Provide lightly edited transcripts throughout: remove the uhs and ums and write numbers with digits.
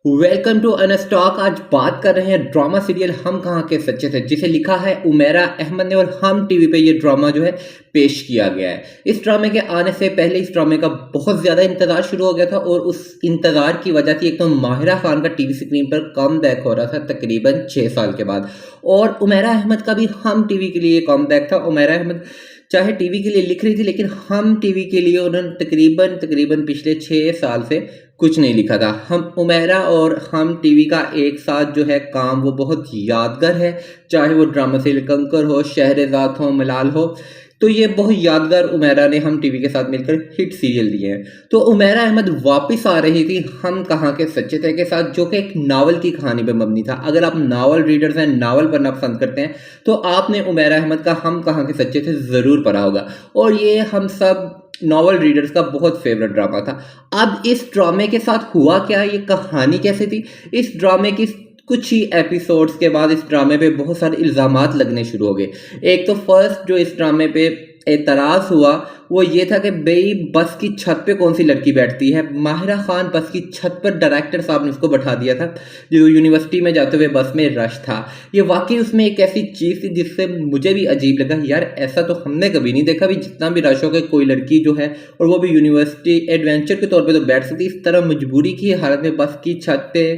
Welcome to अनस्टॉक। आज बात कर रहे हैं ड्रामा सीरियल हम कहाँ के सच्चे थे, जिसे लिखा है उमेरा अहमद ने और हम टीवी पे ये ड्रामा जो है पेश किया गया है। इस ड्रामे के आने से पहले इस ड्रामे का बहुत ज़्यादा इंतजार शुरू हो गया था और उस इंतजार की वजह से एक तो माहिरा खान का टीवी स्क्रीन पर कम बैक हो रहा था तकरीबन 6 साल के बाद, और उमेरा अहमद का भी हम टीवी के लिए कम बैक था। उमेरा अहमद चाहे टीवी के लिए लिख रही थी, लेकिन हम टीवी के लिए उन्होंने तकरीबन तकरीबन पिछले 6 साल से कुछ नहीं लिखा था। हम उमेरा और हम टीवी का एक साथ जो है काम वो बहुत यादगार है, चाहे वो ड्रामा सीरियल कंकर हो, शहरज़ाद हो, मलाल हो। तो ये बहुत यादगार उमेरा ने हम टीवी के साथ मिलकर हिट सीरियल दिए हैं। तो उमेरा अहमद वापस आ रही थी हम कहाँ के सच्चे थे के साथ, जो कि एक नावल की कहानी पर मबनी था। अगर आप नावल रीडर्स हैं, नावल पढ़ना पसंद करते हैं, तो आपने उमेरा अहमद का हम कहाँ के सच्चे थे ज़रूर पढ़ा होगा, और ये हम सब नॉवल रीडर्स का बहुत फेवरेट ड्रामा था। अब इस ड्रामे के साथ हुआ क्या, ये कहानी कैसे थी। इस ड्रामे की कुछ ही एपिसोड्स के बाद इस ड्रामे पे बहुत सारे इल्ज़ामात लगने शुरू हो गए। एक तो फर्स्ट जो इस ड्रामे पे एतराज़ हुआ वो ये था कि भाई बस की छत पे कौन सी लड़की बैठती है। माहिरा खान बस की छत पर डायरेक्टर साहब ने उसको बैठा दिया था, जो यूनिवर्सिटी में जाते हुए बस में रश था। ये वाकई उसमें एक ऐसी चीज़ थी जिससे मुझे भी अजीब लगा, यार ऐसा तो हमने कभी नहीं देखा भी, जितना भी रश हो गया कोई लड़की जो है, और वो भी यूनिवर्सिटी एडवेंचर के तौर पर तो बैठ सकती, इस तरह मजबूरी की हालत में बस की छत पे,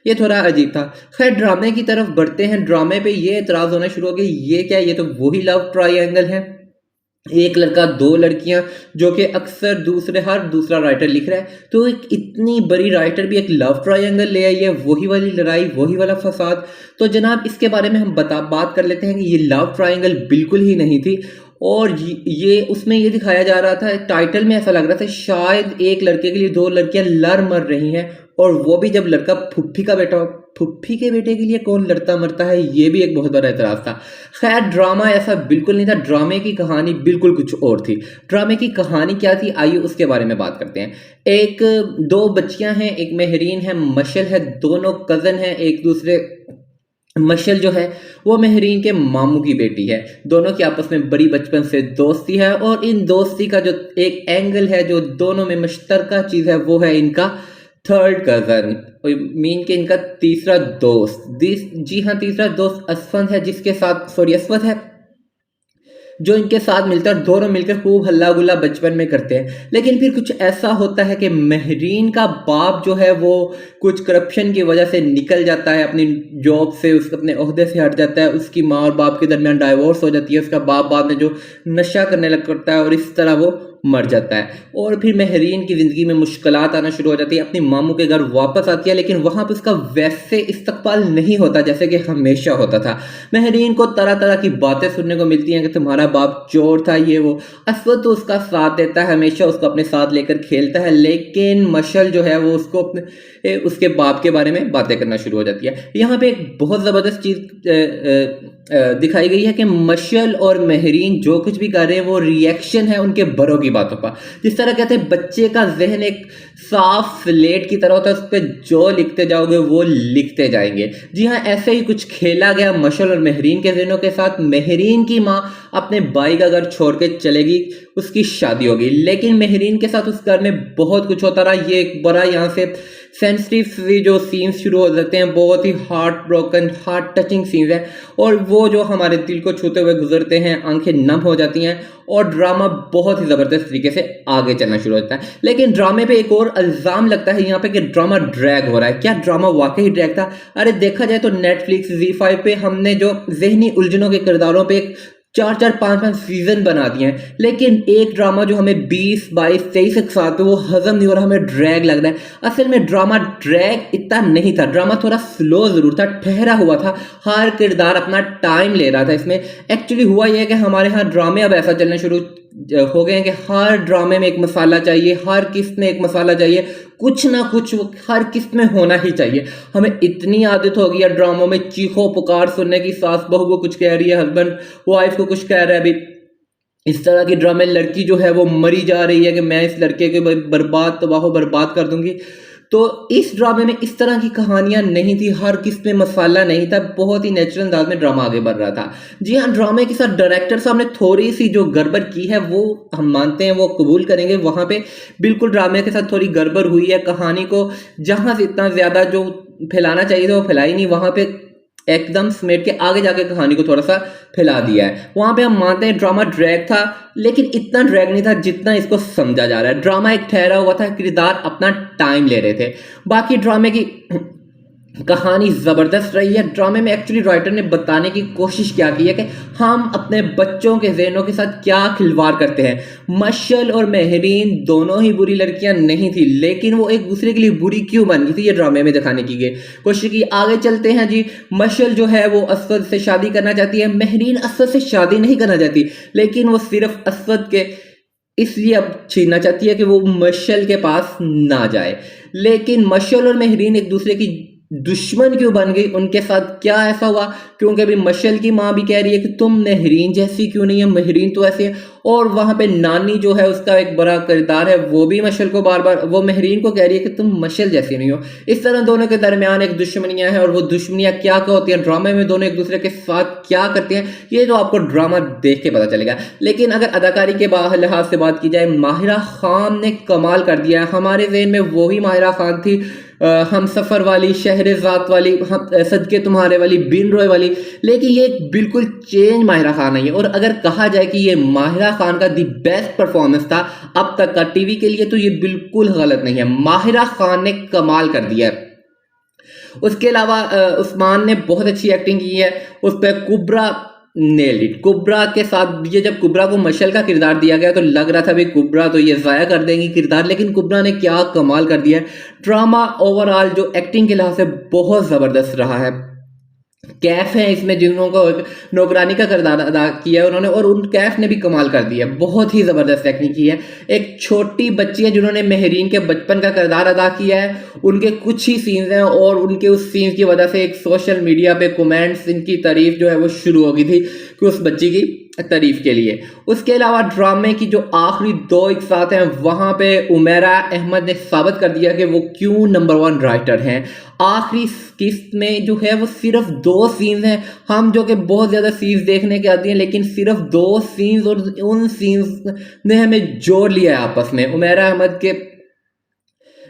ये थोड़ा अजीब था। खैर ड्रामे की तरफ बढ़ते हैं। ड्रामे पे ये एतराज़ होना शुरू हो गया, ये क्या, ये तो वही लव ट्रायंगल है, एक लड़का दो लड़कियां, जो कि अक्सर हर दूसरा राइटर लिख रहा है। तो एक इतनी बड़ी राइटर भी एक लव ट्रायंगल ले आई है, वही वाली लड़ाई, वही वाला फसाद। तो जनाब इसके बारे में हम बात कर लेते हैं कि ये लव ट्रायंगल बिल्कुल ही नहीं थी। और ये उसमें ये दिखाया जा रहा था, टाइटल में ऐसा लग रहा था शायद एक लड़के के लिए दो लड़कियां लड़ मर रही हैं, और वो भी जब लड़का फुफ्फी का बेटा हो। फुफ्फी के बेटे के लिए कौन लड़ता मरता है, ये भी एक बहुत बड़ा एतराज़ था। खैर ड्रामा ऐसा बिल्कुल नहीं था, ड्रामे की कहानी बिल्कुल कुछ और थी। ड्रामे की कहानी क्या थी, आइए उसके बारे में बात करते हैं। दो बच्चियां हैं, एक मेहरीन है, मशल है, दोनों कज़न हैं एक दूसरे। मशल जो है वो मेहरीन के मामू की बेटी है, दोनों की आपस में बड़ी बचपन से दोस्ती है, और इन दोस्ती का जो एक एंगल है, जो दोनों में मुश्तरका चीज़ है, वो है इनका थर्ड कज़न, मीन के इनका तीसरा दोस्त। जी हाँ, तीसरा दोस्त असफंद है, जिसके साथ असफंद है, जो इनके साथ मिलकर दोनों मिलकर खूब हल्ला गुल्ला बचपन में करते हैं। लेकिन फिर कुछ ऐसा होता है कि मेहरीन का बाप जो है वो कुछ करप्शन की वजह से निकल जाता है अपनी जॉब से, उसके अपने ओहदे से हट जाता है, उसकी माँ और बाप के दरमियान डाइवोर्स हो जाती है, उसका बाप बाद में जो नशा करने लग करता है और इस तरह वो मर जाता है। और फिर मेहरीन की ज़िंदगी में मुश्किलात आना शुरू हो जाती है, अपनी मामू के घर वापस आती है, लेकिन वहाँ पर उसका वैसे इस्तकबाल नहीं होता जैसे कि हमेशा होता था। मेहरीन को तरह तरह की बातें सुनने को मिलती हैं कि तुम्हारा बाप चोर था, ये वो। असवद तो उसका साथ देता है, हमेशा उसको अपने साथ लेकर खेलता है, लेकिन मशल जो है वो उसको उसके बाप के बारे में बातें करना शुरू हो जाती है। यहाँ पे एक बहुत ज़बरदस्त चीज़ दिखाई गई है कि मशल और मेहरीन जो कुछ भी कर रहे हैं वो रिएक्शन है उनके बड़ों की बातों का। जिस तरह कहते हैं बच्चे का जहन एक साफ स्लेट की तरह होता है, उस पर जो लिखते जाओगे वो लिखते जाएंगे। जी हाँ, ऐसे ही कुछ खेला गया मशल और मेहरीन के जहनों के साथ। मेहरीन की माँ अपने भाई का घर छोड़ के चलेगी, उसकी शादी होगी, लेकिन मेहरीन के साथ उस घर में बहुत कुछ होता रहा। ये एक बड़ा यहाँ से सेंसिटिव जो सीन्स शुरू हो जाते हैं, बहुत ही heart broken, heart touching scenes हैं, और वो जो हमारे दिल को छूते हुए गुजरते हैं, आंखें नम हो जाती हैं, और ड्रामा बहुत ही ज़बरदस्त तरीके से आगे चलना शुरू होता है। लेकिन ड्रामे पे एक और इल्ज़ाम लगता है यहाँ पे कि ड्रामा ड्रैग हो रहा है। क्या ड्रामा वाकई ड्रैग था? अरे देखा जाए तो नेटफ्लिक्स, ZEE5 पे हमने जो जहनी उलझनों के किरदारों पे एक 4-4, 5-5 सीजन बना दिए हैं, लेकिन एक ड्रामा जो हमें 20, 22, 23 एक साथ पे वो हजम नहीं हो रहा, हमें ड्रैग लग रहा है। असल में ड्रामा ड्रैग इतना नहीं था, ड्रामा थोड़ा स्लो ज़रूर था, ठहरा हुआ था, हर किरदार अपना टाइम ले रहा था। इसमें एक्चुअली हुआ यह है कि हमारे यहाँ ड्रामे अब ऐसा चलने शुरू हो गए हैं कि हर ड्रामे में एक मसाला चाहिए, हर किस्त में एक मसाला चाहिए, कुछ ना कुछ हर किस्त में होना ही चाहिए। हमें इतनी आदत हो गई है ड्रामों में चीखो पुकार सुनने की, सास बहू को कुछ कह रही है, हस्बैंड वाइफ को कुछ कह रहा है। अभी इस तरह की ड्रामे, लड़की जो है वो मरी जा रही है कि मैं इस लड़के के बर्बाद तबाह बर्बाद कर दूंगी। तो इस ड्रामे में इस तरह की कहानियां नहीं थी, हर किस में मसाला नहीं था, बहुत ही नेचुरल अंदाज में ड्रामा आगे बढ़ रहा था। जी हाँ, ड्रामे के साथ डायरेक्टर साहब ने थोड़ी सी जो गड़बड़ की है वो हम मानते हैं, वो कबूल करेंगे। वहाँ पे बिल्कुल ड्रामे के साथ थोड़ी गड़बड़ हुई है, कहानी को जहाँ से इतना ज़्यादा जो फैलाना चाहिए था वो फैलाई नहीं, वहाँ पे एकदम समेट के आगे जाके कहानी को थोड़ा सा फैला दिया है। वहां पे हम मानते हैं ड्रामा ड्रैग था, लेकिन इतना ड्रैग नहीं था जितना इसको समझा जा रहा है। ड्रामा एक ठहरा हुआ था, किरदार अपना टाइम ले रहे थे। बाकी ड्रामे की कहानी ज़बरदस्त रही है। ड्रामे में एक्चुअली राइटर ने बताने की कोशिश क्या की है कि हम अपने बच्चों के ज़हनों के साथ क्या खिलवाड़ करते हैं। मशल और महरीन दोनों ही बुरी लड़कियां नहीं थी, लेकिन वो एक दूसरे के लिए बुरी क्यों बन गई थी, ये ड्रामे में दिखाने की कोशिश की। आगे चलते हैं जी। मशल जो है वो असद से शादी करना चाहती है, महरीन असद से शादी नहीं करना चाहती, लेकिन वो सिर्फ असद के इसलिए अब छीनना चाहती है कि वो मशल के पास ना जाए। लेकिन मशल और महरीन एक दूसरे की दुश्मन क्यों बन गई, उनके साथ क्या ऐसा हुआ? क्योंकि अभी मशल की माँ भी कह रही है कि तुम महरीन जैसी क्यों नहीं है, महरीन तो ऐसे है। और वहां पे नानी जो है उसका एक बड़ा किरदार है, वो भी मशल को बार बार, वो महरीन को कह रही है कि तुम मशल जैसी नहीं हो। इस तरह दोनों के दरमियान एक दुश्मनियां हैं, और वो दुश्मनियां क्या क्या होती हैं, ड्रामे में दोनों एक दूसरे के साथ क्या करते हैं, ये तो आपको ड्रामा देख के पता चलेगा। लेकिन अगर अदाकारी के लिहाज से बात की जाए, माहिरा खान ने कमाल कर दिया है। हमारे ज़हन में वही माहिरा खान थी, हम सफ़र वाली, शहरज़ाद वाली, हम सदके तुम्हारे वाली, बिन रॉय वाली, लेकिन ये बिल्कुल चेंज माहिरा खान है। और अगर कहा जाए कि ये माहिरा खान का दी बेस्ट परफॉर्मेंस था अब तक का टीवी के लिए, तो ये बिल्कुल गलत नहीं है। माहिरा खान ने कमाल कर दिया है। उसके अलावा उस्मान ने बहुत अच्छी एक्टिंग की है। उस पर कुब्रा नेल्ड इट। कुब्रा के साथ ये, जब कुब्रा को मशल का किरदार दिया गया तो लग रहा था भाई कुब्रा तो ये ज़ाया कर देंगी किरदार, लेकिन कुब्रा ने क्या कमाल कर दिया है। ड्रामा ओवरऑल जो एक्टिंग के लिहाज से बहुत ज़बरदस्त रहा है। कैफ है इसमें जिन्हों को नौकरानी का किरदार अदा किया है उन्होंने, और उन कैफ ने भी कमाल कर दिया, बहुत ही ज़बरदस्त एक्टिंग की है। एक छोटी बच्ची है जिन्होंने महरीन के बचपन का किरदार अदा किया है। उनके कुछ ही सीन्स हैं, और उनके उस सीन्स की वजह से एक सोशल मीडिया पे कमेंट्स, इनकी तारीफ जो है वो शुरू हो गई थी कि उस बच्ची की तारीफ के लिए। उसके अलावा ड्रामे की जो आखिरी दो एक साथ हैं, वहाँ पे उमेरा अहमद ने साबित कर दिया कि वो क्यों नंबर 1 राइटर हैं। आखिरी किस्त में जो है वो सिर्फ 2 सीन्स हैं, हम जो कि बहुत ज़्यादा सीन्स देखने के आती हैं, लेकिन सिर्फ 2 सीन्स, और उन सीन्स ने हमें जोड़ लिया है आपस में। उमेरा अहमद के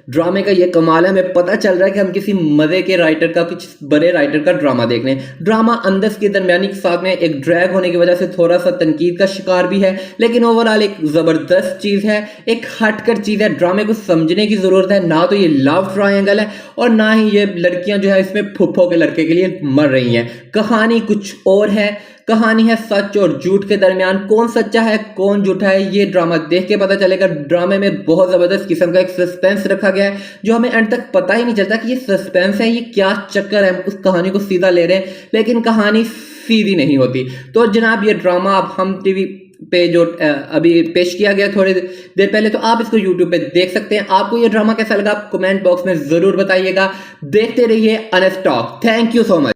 ड्रामे का ये कमाल है, हमें पता चल रहा है कि हम किसी मज़े के राइटर का, कुछ बड़े राइटर का ड्रामा देख रहे हैं। ड्रामा अंदर के दरमियानी के साथ में एक ड्रैग होने की वजह से थोड़ा सा तनकीद का शिकार भी है, लेकिन ओवरऑल एक ज़बरदस्त चीज़ है, एक हटकर चीज़ है। ड्रामे को समझने की ज़रूरत है, ना तो ये लव ट्रायंगल है और ना ही ये लड़कियां जो है इसमें फुफ्फो के लड़के के लिए मर रही हैं। कहानी कुछ और है, कहानी है सच और झूठ के दरमियान। कौन सच्चा है कौन झूठा है ये ड्रामा देख के पता चलेगा। ड्रामे में बहुत ज़बरदस्त किस्म का एक सस्पेंस रखा गया है, जो हमें एंड तक पता ही नहीं चलता कि ये सस्पेंस है, ये क्या चक्कर है। उस कहानी को सीधा ले रहे हैं, लेकिन कहानी सीधी नहीं होती। तो जनाब ये ड्रामा अब हम टीवी पे जो अभी पेश किया गया थोड़ी देर पहले, तो आप इसको YouTube पे देख सकते हैं। आपको ये ड्रामा कैसा लगा आप कमेंट बॉक्स में ज़रूर बताइएगा। देखते रहिए Unstock. Thank you so much.